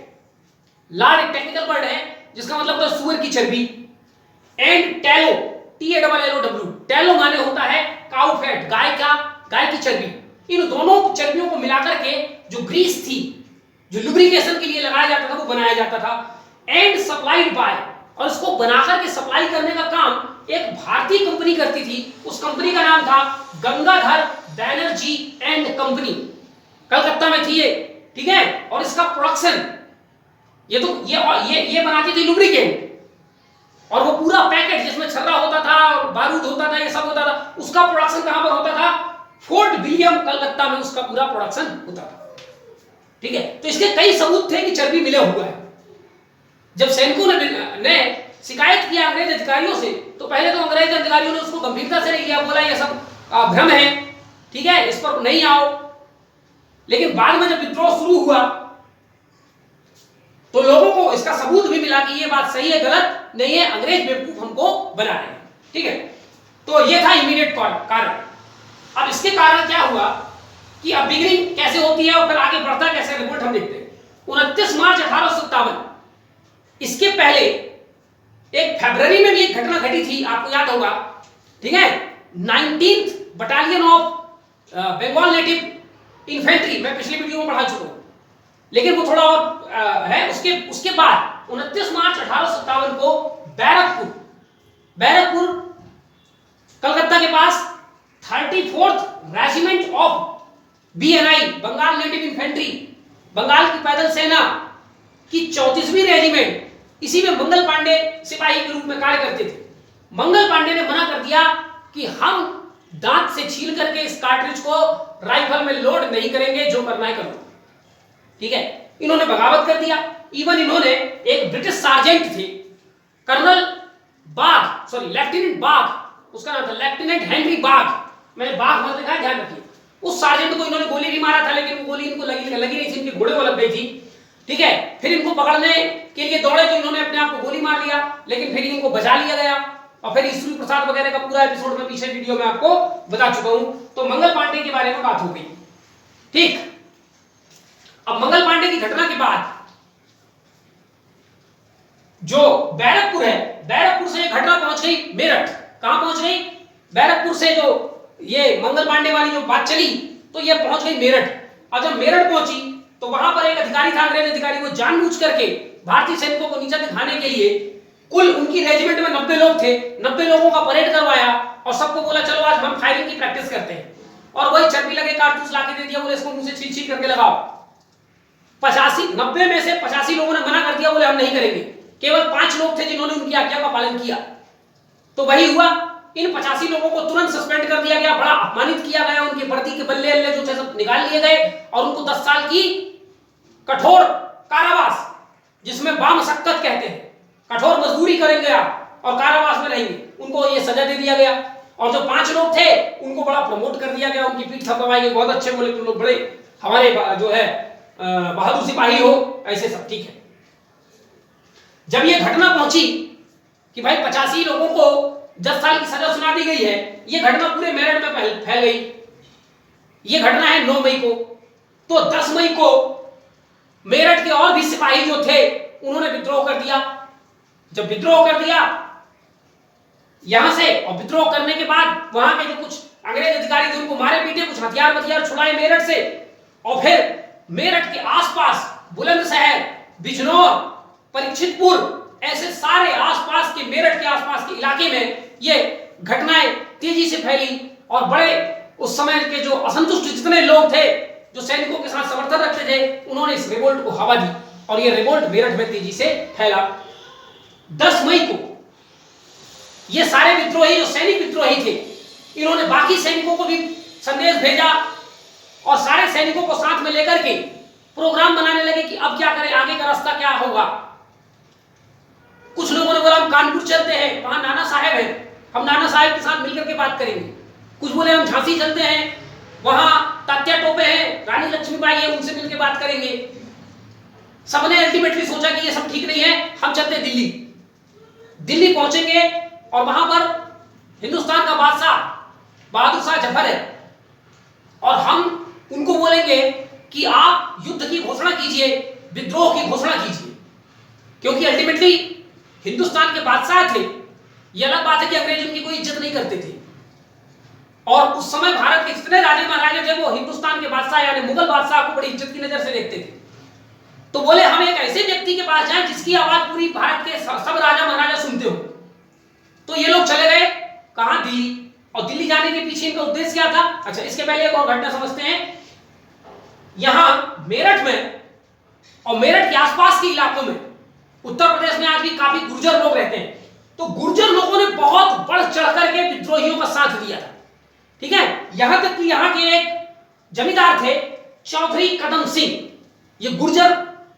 लार्ड एक टेक्निकल वर्ड है जिसका मतलब होता है सुअर की चर्बी। एंड टैलो, TALLOW, टैलो माने होता है काउ फैट, गाय की चर्बी। इन दोनों चर्बियों को मिलाकर के जो ग्रीस थी, जो लुब्रिकेशन के लिए लगाया जाता था, वो बनाया जाता था। एंड सप्लाइड बाय, और इसको बनाकर के सप्लाई करने का काम एक भारतीय कंपनी करती थी। उस कंपनी का नाम था गंगाधर बैनर्जी एंड कंपनी, कलकत्ता में थी ये। ठीक है, और इसका प्रोडक्शन ये बनाती थी लुब्रिकेंट, और वो पूरा पैकेट जिसमें छर्रा होता था और बारूद होता था, ये सब होता था, उसका प्रोडक्शन कहां पर होता था? फोर्ट विलियम कलकत्ता में उसका पूरा प्रोडक्शन होता था। ठीक है, तो इसके कई सबूत थे कि चर्बी मिले हुआ है। जब सैनिकों ने शिकायत किया अंग्रेज अधिकारियों से, तो पहले तो अंग्रेज अधिकारियों ने उसको गंभीरता से नहीं लिया, बोला ये सब भ्रम है, ठीक है, इस पर नहीं आओ। लेकिन बाद में जब विद्रोह शुरू हुआ तो लोगों को इसका सबूत भी मिला कि ये बात सही है, गलत नहीं है, अंग्रेज बेवकूफ हमको बना रहे हैं। ठीक है, तो ये था इमीडिएट कारण। अब इसके कारण क्या हुआ कि अब बिगिनिंग कैसे होती है और फिर आगे बढ़ता कैसे, रिपोर्ट हम देखते हैं। 29 मार्च 1857, इसके पहले एक फरवरी में भी एक घटना घटी थी, आपको याद होगा। ठीक है, 19th battalion of Bengal native infantry, मैं पिछली वीडियो में पढ़ा चुका हूं, लेकिन वो थोड़ा और है। उसके बाद 29 मार्च 1857 को बैरकपुर कलकत्ता के पास 34th regiment of BNI, Bengal native infantry, Bengal की पैदल सेना की 34वीं रेजिमेंट, इसी में मंगल पांडे सिपाही के रूप में कार्य करते थे। मंगल पांडे ने मना कर दिया कि हम दांत से छील करके इस कार्ट्रिज को राइफल में लोड नहीं करेंगे, जो करना है करो। ठीक है, इन्होंने बगावत कर दिया। इवन इन्होंने एक ब्रिटिश सार्जेंट थे, कर्नल बाग, सॉरी लेफ्टिनेंट बाग, उसका नाम था लेफ्टिनेंट हेनरी बाग, मैंने बाग मत लिखा है, ध्यान रखिए। उस सार्जेंट को इन्होंने गोली नहीं मारा था, लेकिन वो गोली इनको लगी नहीं थी, इनके घोड़े को लग गई थी। ठीक है, फिर इनको पकड़ने के लिए दौड़े तो इन्होंने अपने आप को गोली मार लिया, लेकिन फिर इनको बचा लिया गया। और फिर ईश्वरी प्रसाद वगैरह का पूरा एपिसोड में पीछे वीडियो में आपको बता चुका हूं। तो मंगल पांडे के बारे में बात हो गई। ठीक, अब मंगल पांडे की घटना के बाद जो बैरकपुर है, बैरकपुर से घटना पहुंच गई मेरठ। कहां पहुंच गई? बैरकपुर से जो ये मंगल पांडे वाली जो बात चली, तो ये पहुंच गई मेरठ। और जब मेरठ पहुंची तो वहां पर एक अधिकारी था, अंग्रेज अधिकारी, वो जानबूझ करके भारतीय सैनिकों को नीचा दिखाने के लिए, कुल उनकी रेजिमेंट में 90 लोग थे, 90 लोगों का परेड करवाया और सबको बोला चलो आज हम फायरिंग की प्रैक्टिस करते हैं। और वही चर्बी लगे कारतूस लाके दे दिया, बोले इसको मुंह से छील करके लगाओ। 90 में से 85 लोगों ने मना कर दिया, बोले हम नहीं करेंगे। केवल 5 लोग थे जिन्होंने उनकी आज्ञा का पालन किया। तो वही हुआ, इन 85 लोगों को तुरंत सस्पेंड कर दिया गया, बड़ा अपमानित किया गया, उनकी वर्दी के बल्ले अल्ले जो थे सब निकाल लिए गए और उनको 10 साल की कठोर कारावास, जिसमें बामशक्कत कहते हैं, कठोर मजदूरी करेंगे आप और कारावास में रहेंगे, उनको ये सजा दे दिया गया। और जो 5 लोग थे उनको बड़ा प्रमोट कर दिया गया, उनकी पीठ थपथपाई गई, बहुत अच्छे बोले, तुम लोग बड़े हमारे जो है बहादुर सिपाही हो, ऐसे सब। ठीक है, जब ये घटना पहुंची कि भाई 85 लोगों को 10 साल की सजा सुना दी गई है, ये घटना पूरे मेरठ में फैल गई। ये घटना है 9 मई को। तो 10 मई को मेरठ के और भी सिपाही जो थे उन्होंने विद्रोह कर दिया। जब विद्रोह कर दिया यहां से, और विद्रोह करने के बाद वहां के जो कुछ अंग्रेज अधिकारी थे उनको मारे पीटे, कुछ हथियार छुड़ाए मेरठ से, और फिर मेरठ के आसपास बुलंदशहर, बिजनौर, परीक्षितपुर, ऐसे सारे आसपास के, मेरठ के आसपास के इलाके में ये घटनाएं तेजी से फैली और बड़े उस समय के जो असंतुष्ट जितने लोग थे, जो सैनिकों के साथ समर्थन रखते थे, उन्होंने इस रिवोल्ट को हवा दी और ये रिवोल्ट मेरठ में तेजी से फैला। 10 मई को ये सारे विद्रोही, जो सैनिक विद्रोही थे, इन्होंने बाकी सैनिकों को भी संदेश भेजा और सारे सैनिकों को साथ में लेकर के प्रोग्राम बनाने लगे कि अब क्या करें, आगे का रास्ता क्या होगा। कुछ लोगों ने बोला हम कानपुर चलते हैं, वहां नाना साहेब है, हम नाना साहेब के साथ मिलकर के बात करेंगे। कुछ बोले हम झांसी चलते हैं, वहां तात्या टोपे हैं, रानी लक्ष्मीबाई है, उनसे मिलकर बात करेंगे। सबने अल्टीमेटली सोचा कि ये सब ठीक नहीं है, हम चलते हैं दिल्ली। दिल्ली पहुंचेंगे और वहां पर हिंदुस्तान का बादशाह बहादुर शाह जफर है और हम उनको बोलेंगे कि आप युद्ध की घोषणा कीजिए, विद्रोह की घोषणा कीजिए, क्योंकि अल्टीमेटली हिंदुस्तान के बादशाह थे। यह अलग बात है कि अंग्रेज उनकी कोई इज्जत नहीं करते थे और उस समय भारत के जितने राजे महाराजे थे वो हिंदुस्तान के बादशाह यानी मुगल बादशाह को बड़ी इज्जत की नजर से देखते थे। तो बोले हम एक ऐसे व्यक्ति के पास जाएं जिसकी आवाज पूरी भारत के सब राजा महाराजा सुनते हो। तो ये लोग चले गए कहां, दिल्ली। और दिल्ली जाने के पीछे इनका उद्देश्य क्या था? अच्छा, इसके पहले एक और घटना समझते हैं। यहां मेरठ में और मेरठ के आसपास के इलाकों में, उत्तर प्रदेश में आज भी काफी गुर्जर लोग रहते हैं। तो गुर्जर लोगों ने बहुत बढ़ चढ़ करके विद्रोहियों का साथ दिया था, ठीक है। यहां तक कि यहां के एक जमींदार थे चौधरी कदम सिंह, ये गुर्जर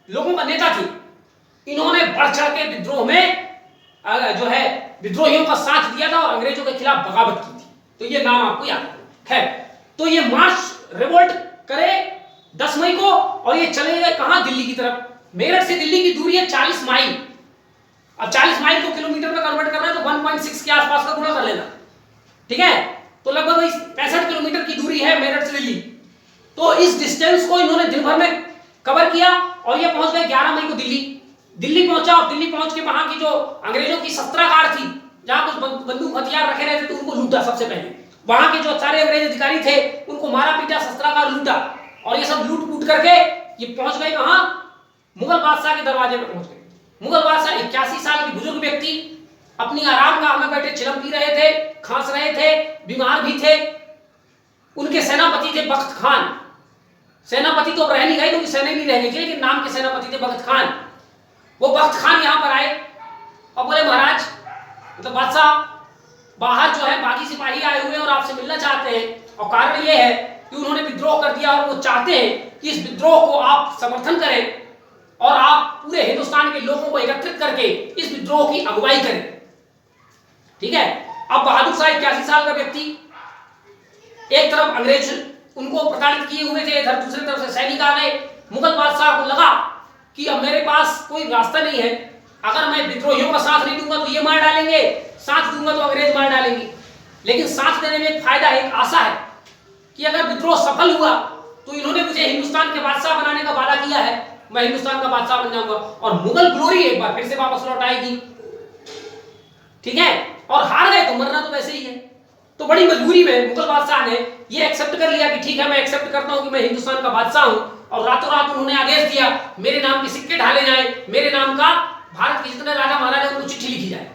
लोगों का नेता थे। इन्होंने बढ़ चढ़ के विद्रोह में जो है विद्रोहियों का साथ दिया था और अंग्रेजों के खिलाफ बगावत की थी। तो ये नाम आपको याद है। तो ये मार्च रिवोल्ट करे 10 मई को और ये चले गए कहां, दिल्ली की तरफ। मेरठ से दिल्ली की दूरी है 40 माइल। अब 40 माइल को किलोमीटर में कन्वर्ट करना है तो 1.6 के आसपास का गुणा कर लेना, ठीक है। तो लगभग 65 किलोमीटर की दूरी है मेरठ से दिल्ली। तो इस डिस्टेंस को इन्होंने दिन भर में कवर किया और ये पहुंच गए 11 मई को दिल्ली। दिल्ली पहुंचा और दिल्ली पहुंच के वहां की जो अंग्रेजों की शस्त्रागार थी, जहां कुछ बंदूक हथियार रखे रहते थे, उनको लूटा। सबसे पहले वहां के जो सारे अंग्रेज अधिकारी थे उनको मारा पीटा, शस्त्रागार लूटा और ये सब लूट कूट करके ये पहुंच गए कहां, मुगल बादशाह के दरवाजे पर पहुंच गए। मुगल बादशाह 81 साल के बुजुर्ग व्यक्ति अपनी आराम गाह में बैठे चिलम पी रहे थे, खांस रहे थे, बीमार भी थे। उनके सेनापति थे बख्त खान। सेनापति तो रह नहीं गए क्योंकि सेना नहीं रह गई थी, लेकिन नाम के सेनापति थे बख्त खान। वो बख्त खान यहां पर आए और बोले महाराज, मतलब बादशाह, बाहर जो है बागी सिपाही आए हुए हैं और आपसे मिलना चाहते हैं। और कारण ये है कि उन्होंने विद्रोह कर दिया और वो चाहते हैं कि इस विद्रोह को आप समर्थन करें और आप पूरे हिंदुस्तान के लोगों को एकत्रित करके इस विद्रोह की अगुवाई करें, ठीक है। अब बहादुर शाह 81 साल का व्यक्ति, एक तरफ अंग्रेज उनको प्रताड़ित किए हुए थे, इधर दूसरी तरफ से सैनिक आ गए। मुगल बादशाह को लगा कि अब मेरे पास कोई रास्ता नहीं है, अगर मैं विद्रोहियों का साथ नहीं दूंगा तो ये मार डालेंगे, साथ दूंगा तो अंग्रेज मार डालेंगे। लेकिन साथ देने में एक फायदा है, एक आशा है कि अगर विद्रोह सफल हुआ तो इन्होंने मुझे हिंदुस्तान के बादशाह बनाने का वादा किया है, मैं हिंदुस्तान का बादशाह बन जाऊंगा और मुगल ग्लोरी एक बार फिर से वापस लौट आएगी, ठीक है। और हार गए तो मरना तो वैसे ही है। तो बड़ी मजबूरी में मुगल बादशाह ने ये एक्सेप्ट कर लिया कि ठीक है, मैं एक्सेप्ट करता हूं कि मैं हिंदुस्तान का बादशाह हूं। और रातों रात उन्होंने आदेश दिया मेरे नाम के सिक्के ढाले जाए, मेरे नाम का भारत के जितने राजा महाराजा उनको चिट्ठी लिखी जाए।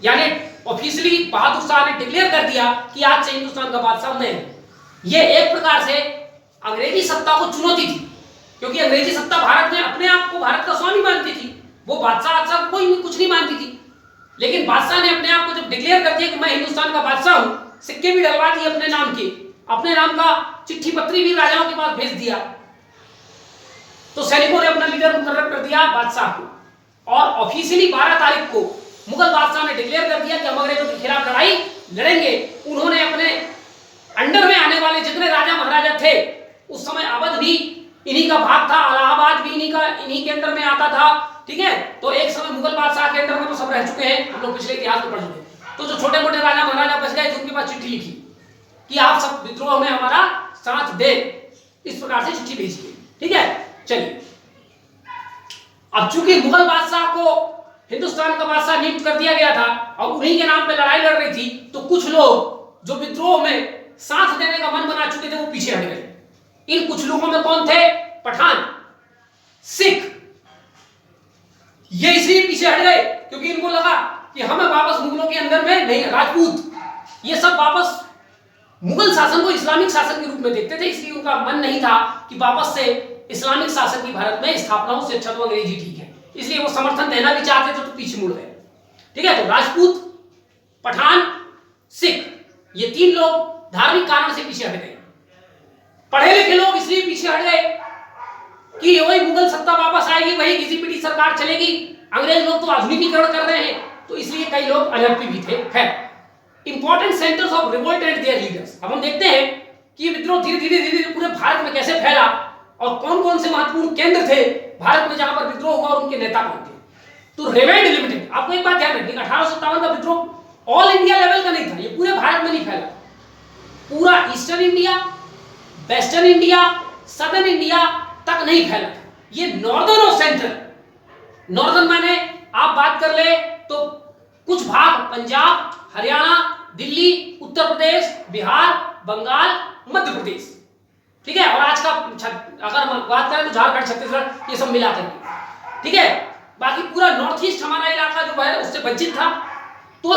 यानी ऑफिशियली बहादुर शाह ने डिक्लेयर कर दिया कि आज से हिंदुस्तान का बादशाह मैं हूं। ये एक प्रकार से अंग्रेजी सत्ता को चुनौती थी, क्योंकि अंग्रेजी सत्ता भारत में अपने आप को भारत का स्वामी मानती थी, वो बादशाह कोई कुछ नहीं मानती थी। लेकिन बादशाह ने अपने आप को जब डिक्लेयर कर दिया कि मैं हिंदुस्तान का बादशाह हूं, सिक्के भी डलवा दिए अपने नाम के, अपने नाम का चिट्ठी पत्री भी राजाओं के पास भेज दिया। तो सैनिकों ने अपना लीडर मुकर्रर कर दिया बादशाह को और ऑफिशियली 12 तारीख को मुगल बादशाह ने डिक्लेयर कर दिया कि हम अंग्रेजों के खिलाफ लड़ाई लड़ेंगे। उन्होंने अपने अंडर में आने वाले जितने राजा महाराजा थे, उस समय अवध भी इन्हीं का भाग था, इलाहाबाद भी इन्हीं के अंडर में आता था, ठीक है। तो एक समय मुगल बादशाह के अंडर में तो सब रह चुके हैं, हम लोग पिछले इतिहास में पढ़ चुके हैं। तो जो छोटे मोटे राजा महाराजा बच गए थे उनके पास चिट्ठी लिखी कि आप सब विद्रोह में हमारा साथ दे, इस प्रकार से चिट्ठी भेजिए, ठीक है। चलिए, अब चूंकि मुगल बादशाह को हिंदुस्तान का बादशाह नियुक्त कर दिया गया था और उन्हीं के नाम पे लड़ाई लड़ रही थी, तो कुछ लोग जो विद्रोह में साथ देने का मन बना चुके थे वो पीछे हट गए। इन कुछ लोगों में कौन थे? पठान, सिख। ये इसलिए पीछे हट गए क्योंकि इनको लगा कि हमें वापस मुगलों के अंदर में नहीं, राजपूत ये सब वापस मुगल शासन को इस्लामिक शासन के रूप में देखते थे, इसलिए उनका मन नहीं था कि वापस से इस्लामिक शासन की भारत में स्थापना हो, से अच्छा तो अंग्रेजी ठीक है। इसलिए वो समर्थन देना भी चाहते थे तो पीछे मुड़ गए। ठीक है, तो राजपूत, पठान, सिख, ये तीन लोग धार्मिक कारण से पीछे हट गए। पढ़े लिखे लोग इसलिए पीछे हट गए कि वही मुगल सत्ता वापस आएगी, वही घिसी पिटी सरकार चलेगी, अंग्रेज लोग तो आधुनिकीकरण कर रहे हैं, तो इसलिए कई लोग अनहैप्पी भी थे। है important centres of revolt and there leaders. अब हम देखते हैं कि विद्रोह धीरे धीरे पूरे भारत में कैसे फैला और कौन कौन से महत्वपूर्ण केंद्र थे भारत में जहां पर विद्रोह हुआ और उनके नेता कौन थे। तो रेवेड लिमिटेड, आपको एक बात ध्यान रखनी, 1857 का विद्रोह ऑल इंडिया लेवल का नहीं था, ये पूरे भारत में नहीं फैला, पूरा eastern India, western India, southern India तक नहीं फैला था, ये नॉर्दर्न और सेंट्रल। नॉर्दर्न माने आप बात कर ले तो कुछ भाग पंजाब, हरियाणा, दिल्ली, उत्तर प्रदेश, बिहार, बंगाल, मध्य प्रदेश, ठीक है, और आज का अगर बात करें तो झारखंड, छत्तीसगढ़, ये सब मिला करके, ठीक है। बाकी पूरा नॉर्थ ईस्ट हमारा इलाका जो है उससे वंचित था, तो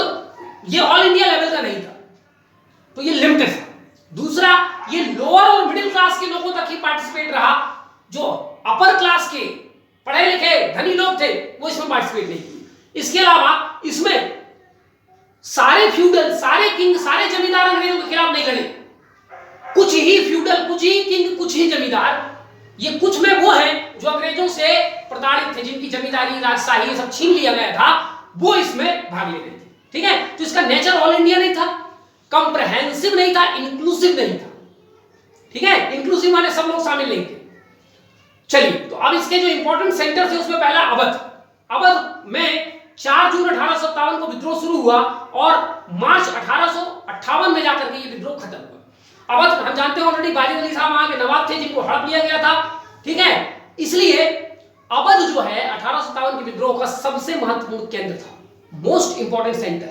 ये ऑल इंडिया लेवल का नहीं था, तो ये लिमिटेड था। दूसरा, ये लोअर और मिडिल क्लास के लोगों तक ही पार्टिसिपेट रहा, जो अपर क्लास के पढ़े लिखे धनी लोग थे वो इसमें पार्टिसिपेट नहीं किए। इसके अलावा इसमें सारे फ्यूडल, सारे किंग, सारे जमींदार अंग्रेजों के खिलाफ नहीं लड़े, कुछ ही फ्यूडल, कुछ ही किंग, कुछ ही जमींदार, ये कुछ में वो हैं जो अंग्रेजों से प्रताड़ित थे, जिनकी जमींदारी, राजशाही सब छीन लिया गया था, वो इसमें भाग ले रहे थे। ठीक है, तो इसका नेचर ऑल इंडिया नहीं था, कंप्रहेंसिव नहीं था, इंक्लूसिव नहीं था। ठीक है, इंक्लूसिव माने सब लोग शामिल नहीं थे। चलिए, तो अब इसके जो इंपॉर्टेंट सेंटर थे उसमें पहला अवध। अवध में 4 जून 1857 को विद्रोह शुरू हुआ और मार्च 1858 में जाकर के ये विद्रोह खत्म हुआ। अवध हम जानते हैं ऑलरेडी वाजिद अली साहब वहां के नवाब थे जिनको हड़प लिया गया था। ठीक है, इसलिए अवध जो है 1857 के विद्रोह का सबसे महत्वपूर्ण केंद्र था, मोस्ट इंपॉर्टेंट सेंटर,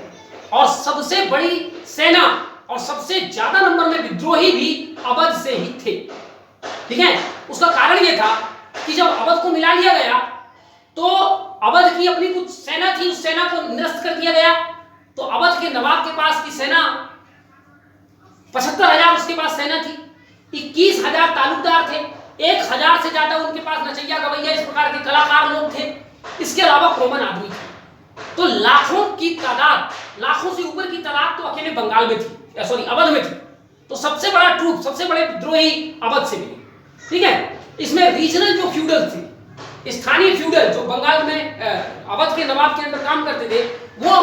और सबसे बड़ी सेना और सबसे ज्यादा नंबर में विद्रोही भी अवध से ही थे। ठीक है, उसका कारण यह था कि जब अवध को मिला लिया गया तो अवध की अपनी कुछ सेना थी, उस सेना को निरस्त कर दिया गया। तो अवध के नवाब के पास की सेना 75,000 उसके पास सेना थी, 21,000 तालुकदार थे, 1,000 से ज्यादा उनके पास नचैया गवैया इस प्रकार के कलाकार लोग थे, इसके अलावा कॉमन आदमी थे। तो लाखों की तादाद, लाखों से ऊपर की तादाद तो अकेले बंगाल में थी, सॉरी अवध में थी। तो सबसे बड़ा ट्रूप, सबसे बड़े विद्रोही अवध से मिले। ठीक है, इसमें रीजनल जो फ्यूडल थे, स्थानीय फ्यूडल जो बंगाल में अवध के नवाब के अंदर काम करते थे, वो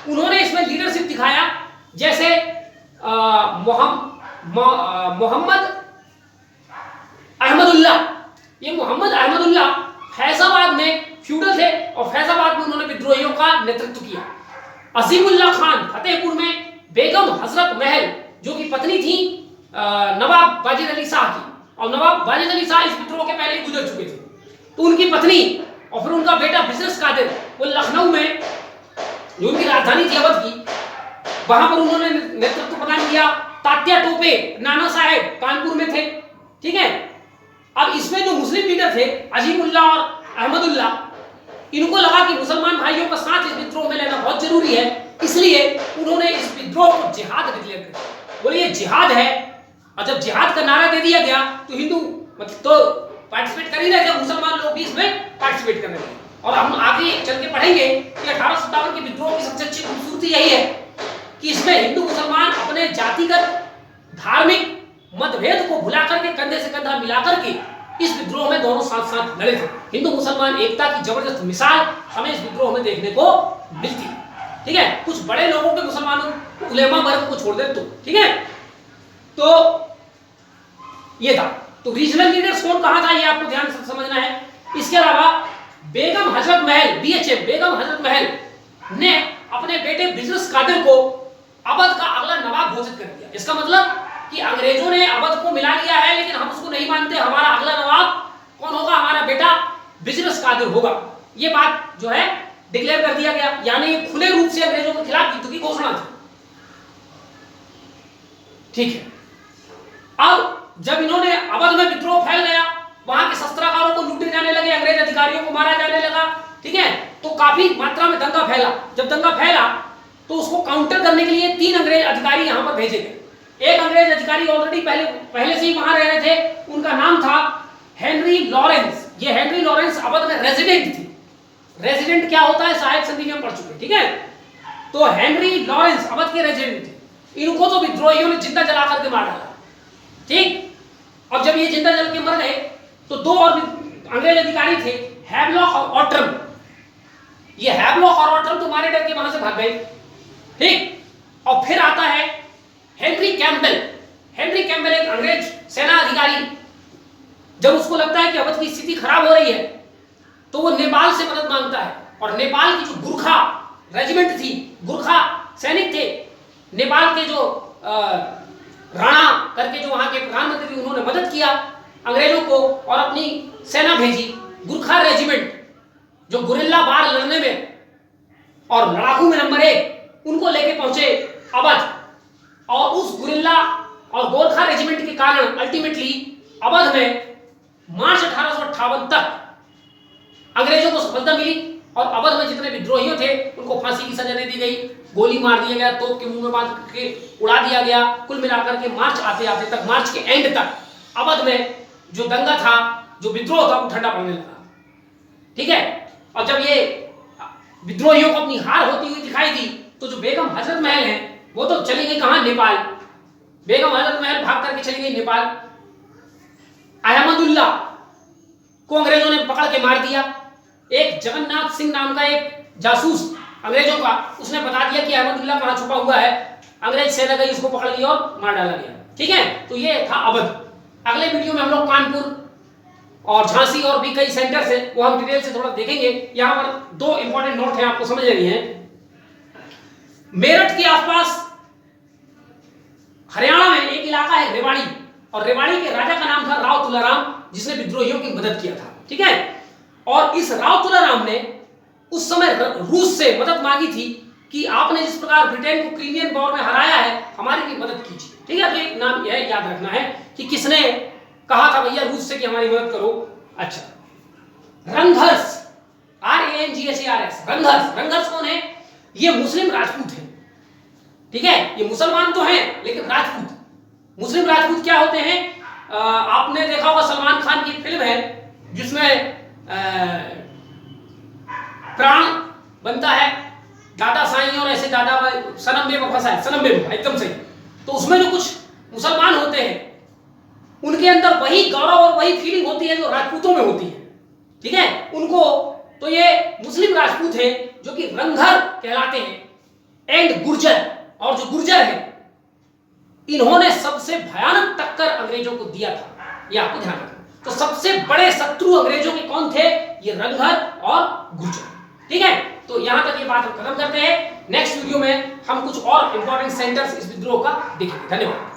उन्होंने इसमें लीडरशिप दिखाया। जैसे मोहम्मद अहमदुल्ला, ये मोहम्मद अहमदुल्ला फैजाबाद में फ्यूडल थे और फैजाबाद में उन्होंने विद्रोहियों का नेतृत्व किया। अजीमुल्ला खान फतेहपुर में, बेगम हजरत महल जो कि पत्नी थी नवाब वाजिद अली शाह की, और नवाब वाजिद अली शाह इस विद्रोह के पहले ही गुजर चुके थे, तो उनकी पत्नी और फिर उनका बेटा बिजनेस कादिर, वो लखनऊ में जो उनकी राजधानी थी अवध की, वहां पर उन्होंने नेतृत्व प्रदान किया। तात्या टोपे, नाना साहेब कानपुर में थे। ठीक है, अब इसमें जो मुस्लिम लीडर थे अजीमुल्ला और अहमदुल्ला, इनको लगा कि मुसलमान भाइयों का साथ इस विद्रोह में लेना बहुत जरूरी है, इसलिए उन्होंने इस विद्रोह को जिहाद डिक्लेयर कर दिया। बोले ये जिहाद है, और जब जिहाद का नारा दे दिया गया तो हिंदू मतलब तो पार्टिसिपेट कर ही रहे थे, मुसलमान लोग भी इसमें पार्टिसिपेट कर रहे थे। और हम आगे चल के पढ़ेंगे कि 1857 के विद्रोह की सबसे अच्छी खूबसूरती यही है कि इसमें हिंदू मुसलमान अपने जातिगत धार्मिक मतभेद को भुला करके, कंधे से कंधा मिलाकर के इस विद्रोह में दोनों साथ साथ लड़े थे। हिंदू मुसलमान एकता की जबरदस्त मिसाल हमें इस विद्रोह में देखने को मिलती है। ठीक है, कुछ बड़े लोगों के, मुसलमानों उलेमा वर्ग को छोड़ दे तो। ठीक है, तो ये था। तो रीजनल लीडर्स कौन कहां था ये आपको ध्यान से समझना है। इसके अलावा बेगम हजरत महल, BHM बेगम हजरत महल ने अपने बेटे बिजनेस कादिर को अवध का अगला नवाब घोषित कर दिया। इसका मतलब कि अंग्रेजों ने अवध को मिला लिया है, लेकिन हम उसको नहीं मानते, हमारा अगला नवाब कौन होगा, हमारा बेटा बिजनेस कादिर होगा। ये बात जो है डिक्लेयर कर दिया गया, यानी खुले रूप से अंग्रेजों के खिलाफ युद्ध की घोषणा थी। ठीक है, अब जब इन्होंने अवध में विद्रोह फैल गया, वहां के शस्त्रागारों को लूटे जाने लगे, अंग्रेज अधिकारियों को मारा जाने लगा, ठीक है, तो काफी मात्रा में दंगा फैला। जब दंगा फैला तो उसको काउंटर करने के लिए 3 अंग्रेज अधिकारी यहां पर भेजे गए। एक अंग्रेज अधिकारी ऑलरेडी पहले से ही वहां रह रहे थे, उनका नाम था हेनरी लॉरेंस। ये हेनरी लॉरेंस अवध में रेजिडेंट थे। रेजिडेंट क्या होता है सहायक संधि में हम पढ़ चुके, ठीक है। तो हेनरी लॉरेंस अवध के रेजिडेंट थे। इनको तो विद्रोहियों ने जिंदा जला करके मार डाला, ठीक। अब जब ये जिंदा जल के मर गए तो 2 और अंग्रेज अधिकारी थे, हैवलॉक और ऑट्रम। ये हैवलॉक और ऑट्रम तो मारे डर के वहां से भाग गए, ठीक। और फिर आता है हेनरी कैम्पबेल। हेनरी कैम्पबेल एक अंग्रेज सेना अधिकारी। जब उसको लगता है कि अवध की स्थिति खराब हो रही है तो वो नेपाल से मदद मांगता है, और नेपाल की जो गुरखा रेजिमेंट थी, गुरखा सैनिक थे, नेपाल के जो राणा करके जो वहां के प्रधानमंत्री, उन्होंने मदद किया अंग्रेजों को और अपनी सेना भेजी। गुरखा रेजिमेंट जो गुरिल्ला वार लड़ने में और लड़ाकू में नंबर 1, उनको लेके पहुंचे अवध, और उस गुरिल्ला और गोरखा रेजिमेंट के कारण अल्टीमेटली अवध में मार्च 1858 तक अंग्रेजों को सफलता मिली, और अवध में जितने विद्रोहियों थे उनको फांसी की सजा दे दी गई, गोली मार दिया गया, तोप के मुंह में बांध के उड़ा दिया गया। कुल मिलाकर के मार्च आते आते तक, मार्च के एंड तक अवध में जो दंगा था, जो विद्रोह था, वो ठंडा पड़ने लगा, ठीक है। और जब ये विद्रोहियों को अपनी हार होती हुई दिखाई दी तो जो बेगम हजरत महल है वो तो चली गई कहां, नेपाल। बेगम हजरत महल भाग करके चली गई नेपाल। अहमदुल्ला को अंग्रेजों ने पकड़ के मार दिया। एक जगन्नाथ सिंह नाम का एक जासूस अंग्रेजों का, उसने बता दिया कि अहमदुल्ला कहां छुपा हुआ है। अंग्रेज सेना गई, उसको पकड़ लिया और मार डाला गया, ठीक है। तो ये था अवध। अगले वीडियो में हम लोग कानपुर और झांसी और भी कई सेंटर्स है, वो हम डिटेल से थोड़ा देखेंगे। यहां पर 2 इंपॉर्टेंट नोट है, आपको समझ लेनी है। मेरठ के आसपास हरियाणा में एक इलाका है रेवाड़ी, और रेवाड़ी के राजा का नाम था राव तुलाराम, जिसने विद्रोहियों की मदद किया था, ठीक है। और इस राव तुलाराम ने उस समय रूस से मदद मांगी थी कि आपने जिस प्रकार ब्रिटेन को क्रिमियन वॉर में हराया है, हमारी भी मदद कीजिए, ठीक है। तो एक नाम यह याद रखना है कि किसने कहा था भैया रूस से कि हमारी मदद करो। अच्छा, रंघर्स, RANGHARS, रंघर्स। रंघर्स कौन है? ये मुस्लिम राजपूत है, ठीक है। ये मुसलमान तो हैं लेकिन राजपूत। मुस्लिम राजपूत क्या होते हैं? आपने देखा होगा सलमान खान की फिल्म है जिसमें प्राण बनता है दादा साईं, और ऐसे दादा सनम बेवफा है, सनम बेवफा, एकदम सही। तो उसमें जो कुछ मुसलमान होते हैं उनके अंदर वही गौरव और वही फीलिंग होती है जो राजपूतों में होती है, ठीक है। उनको तो ये मुस्लिम राजपूत है जो कि रंघर कहलाते हैं। एंड गुर्जर, और जो गुर्जर है इन्होंने सबसे भयानक टक्कर अंग्रेजों को दिया था, ये आपको ध्यान रखना। तो सबसे बड़े शत्रु अंग्रेजों के कौन थे? ये रंघर और गुर्जर, ठीक है। तो यहां तक ये बात हम खत्म करते हैं। नेक्स्ट वीडियो में हम कुछ और इंपॉर्टेंट सेंटर्स इस विद्रोह का देखेंगे। धन्यवाद।